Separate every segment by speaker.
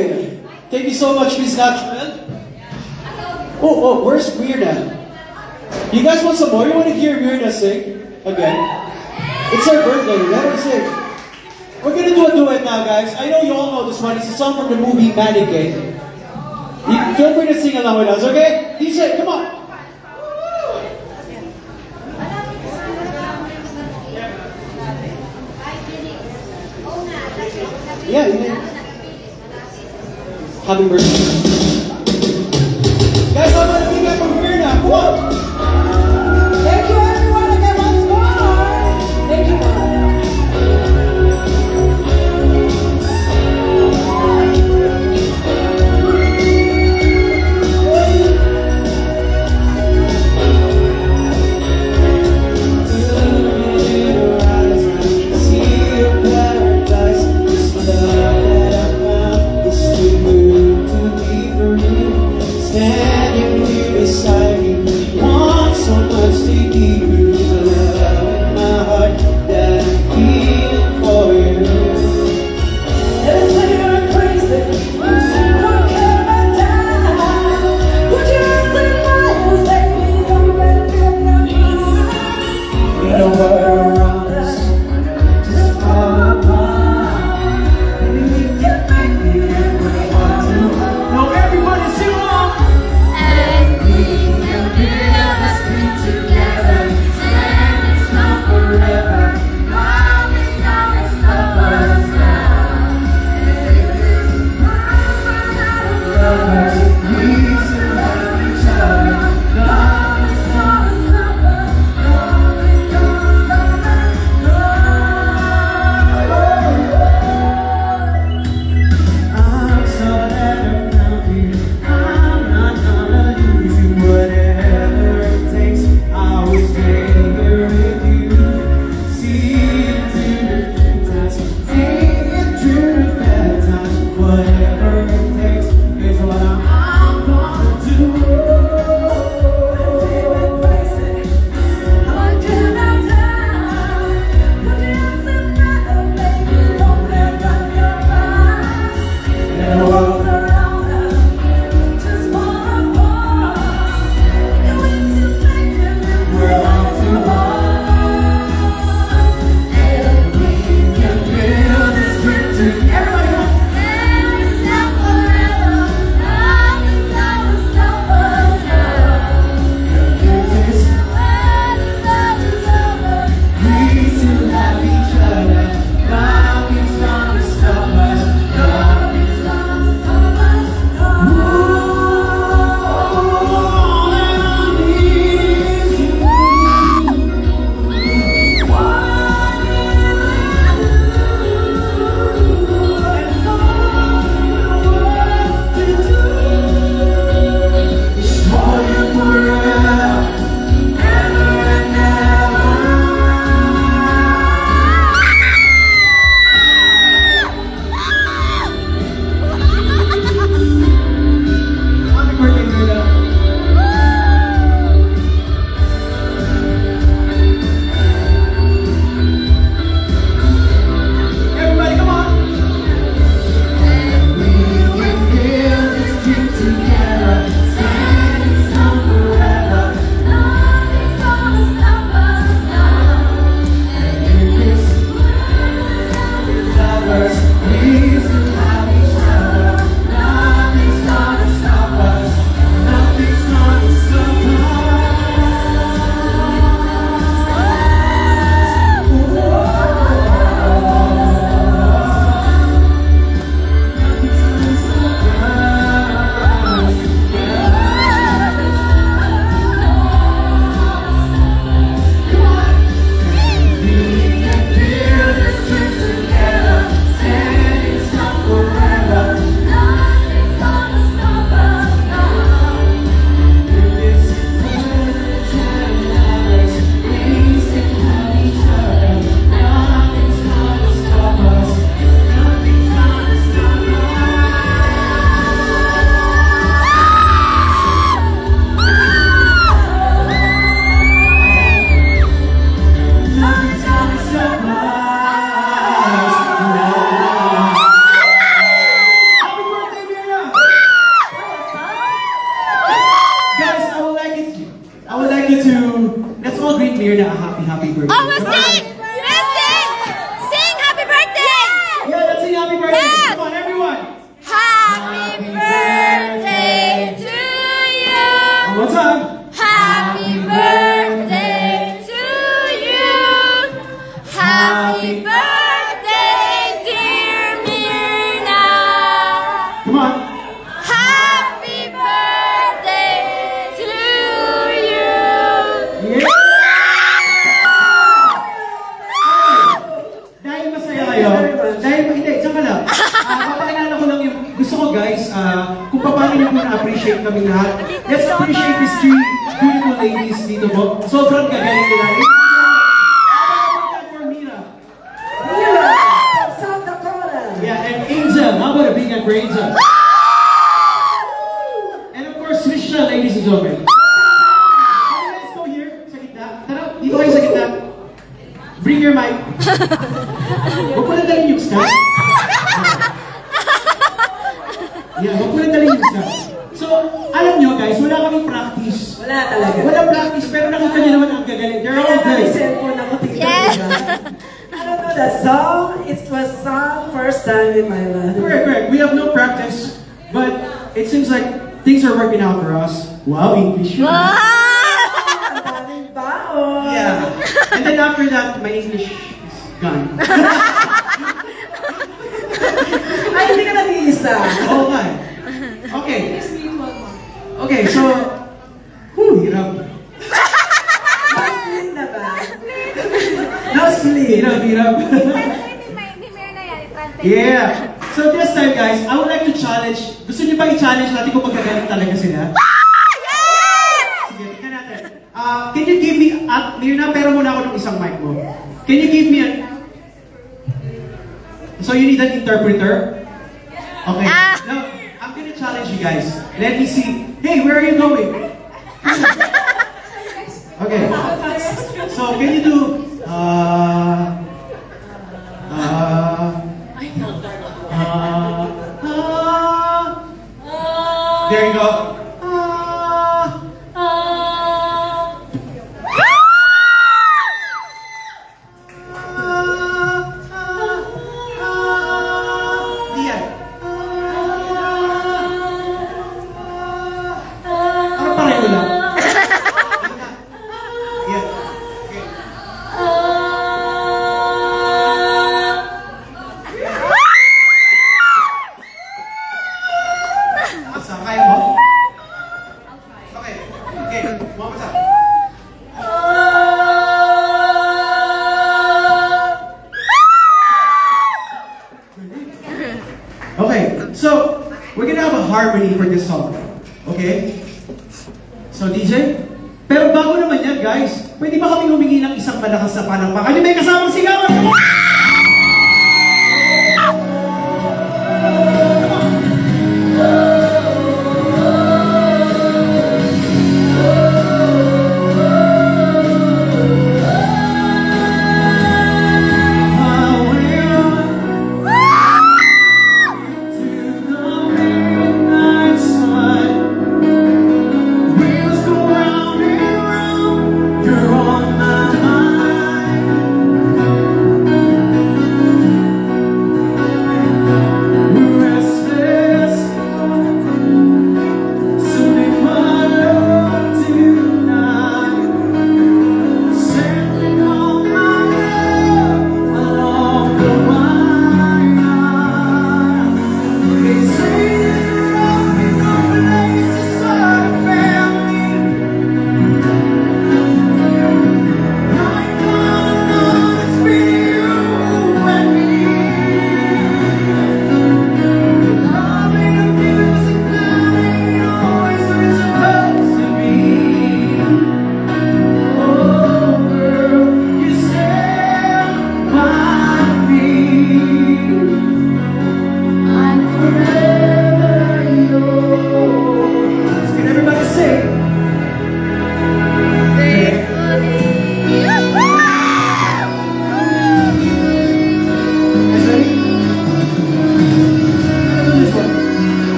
Speaker 1: right. Thank you so much, Miss Natural. Oh, where's Mirna? You guys want some more? You want to hear Mirna sing again? It's her birthday. Let her sing. We're gonna do a duet now, guys. I know you all know this one. It's a song from the movie Mannequin. Feel free to sing along with us, okay? DJ, come on. Yeah, you did. Happy birthday. Guys, I'm gonna be back from here now. Come on.
Speaker 2: Thank you, everyone. Again, once more. Thank you.
Speaker 1: See your paradise. This love that I found is too good to be happy birthday.
Speaker 3: Oh, we'll sing! We'll sing! Sing happy birthday!
Speaker 1: Yeah, let's sing happy birthday.
Speaker 3: Yes.
Speaker 1: Come on, everyone.
Speaker 3: Happy birthday to you!
Speaker 1: One more time.
Speaker 3: Happy birthday to you! Happy birthday, dear Mirna!
Speaker 1: Come on.
Speaker 3: Happy birthday to you!
Speaker 1: Yeah. Dahil masaya kayo, dahil hindi, diyan ka lang. Papakilala ko lang yung, gusto ko guys, kung paano nyo po na-appreciate kami lahat. Let's appreciate these three beautiful ladies dito po. Sobrang gagaling nila. For Mira.
Speaker 2: Mira, South Dakota.
Speaker 1: Yeah, and Angel. How about a big hand for Angel? And of course, Trisha, ladies and gentlemen. Let's go here, sa gitna. Tara, dito kayo sa gitna. Bring your mic. Huwag mo na dalhin yung staff. Yeah, huwag mo na dalhin yung staff. So, alam nyo guys, wala kaming practice.
Speaker 2: Wala talaga.
Speaker 1: Wala practice, pero nakita nyo naman ang gagaling. They're all
Speaker 2: Kaya kami
Speaker 1: good.
Speaker 2: cellphone ako
Speaker 3: Yes.
Speaker 2: I don't know that song. It was sung first time in my life.
Speaker 1: Correct. We have no practice, but it seems like things are working out for us. Wow, English.
Speaker 3: Wow!
Speaker 2: Ang daming baon.
Speaker 1: Yeah. And then after that, my English is gone.
Speaker 2: Ay, hindi ka nag-iisa.
Speaker 1: Oh my. Okay. Okay, so, hirap.
Speaker 2: Split na ba? No split.
Speaker 1: Hirap. Yeah. So this time guys, I would like to challenge. Gusto niyo ba i-challenge natin kung magkagaling talaga sila? Sige, tingnan natin. Can you give me, Mirna, pero muna ako ng isang mic mo. Can you give me so you need an interpreter? Okay. Now, I'm gonna challenge you guys. Let me see. Hey, where are you going? Okay. So can you do there you go. Diyan. Ano pareho lang? Yeah. Okay. Asa, kaya mo? Okay. Okay. One more time. Okay. So, we're gonna have a harmony for this song. Okay? So, DJ? Pero bago naman yan, guys, pwede ba kami humingi ng isang malakas na palakpakan? Yung may kasamang sigawan! Come on! You're on my mind.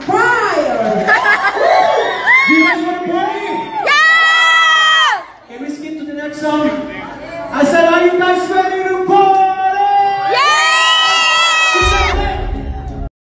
Speaker 2: fire!
Speaker 1: Do you guys want to party?